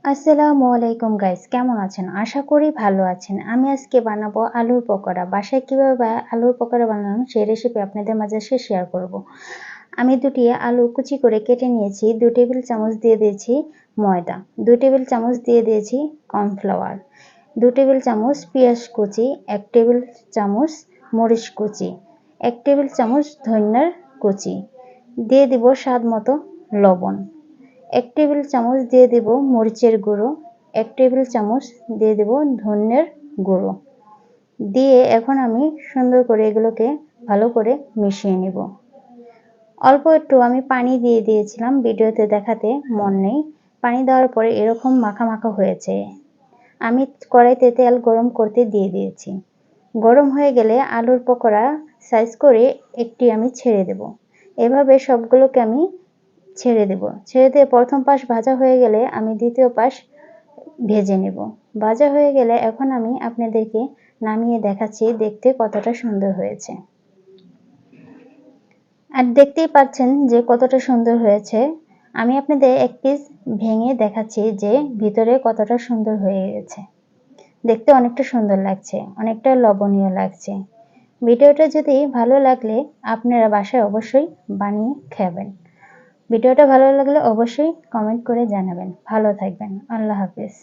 আসসালামু আলাইকুম গাইস, কেমন আছেন? আশা করি ভালো আছেন। আমি আজকে বানাবো আলুর পকোড়া। বাসায় কিভাবে আলুর পকোড়া বানানো সেই রেসিপি আপনাদের মাঝে শেয়ার করব। আমি দুটি আলু কুচি করে কেটে নিয়েছি। 2 টেবিল চামচ দিয়ে দিয়েছি ময়দা, 2 টেবিল চামচ দিয়ে দিয়েছি কর্নফ্লাওয়ার, 2 টেবিল চামচ পেঁয়াজ কুচি, 1 টেবিল চামচ মরিচ কুচি, 1 টেবিল চামচ ধনিয়ার কুচি, দিয়ে দিব স্বাদ মতো লবণ, 1 টেবিল চামচ দিয়ে দেব মরিচের গুঁড়ো, 1 টেবিল চামচ দিয়ে দেব ধনিয়ার গুঁড়ো। দিয়ে এখন আমি সুন্দর করে এগুলোকে ভালো করে মিশিয়ে নেব। অল্প একটু আমি পানি দিয়ে দিয়েছিলাম, ভিডিওতে দেখাতে মন নেই। পানি দেওয়ার পরে এরকম মাখা মাখা হয়েছে। আমি কড়াইতে তেল গরম করতে দিয়ে দিয়েছি। গরম হয়ে গেলে আলুর পকোড়া সাইজ করে একটি আমি ছেড়ে দেব। এভাবে সবগুলোকে আমি ছেড়ে দেব। ছেড়ে দিয়ে প্রথম পাশ ভাজা হয়ে গেলে আমি দ্বিতীয় পাশ ভেজে নেব। ভাজা হয়ে গেলে এখন আমি আপনাদেরকে নামিয়ে দেখাচ্ছি দেখতে কতটা সুন্দর হয়েছে। আর দেখতেই পাচ্ছেন যে কতটা সুন্দর হয়েছে। আমি আপনাদের এক পিস ভেঙে দেখাচ্ছি যে ভিতরে কতটা সুন্দর হয়ে গেছে। দেখতে অনেকটা সুন্দর লাগছে, অনেকটা লবণীয় লাগছে। ভিডিওটা যদি ভালো লাগলে আপনারা বাসায় অবশ্যই বানিয়ে খাবেন। ভিডিওটা ভালো লাগলে অবশ্যই কমেন্ট করে জানাবেন। ভালো থাকবেন। আল্লাহ হাফেজ।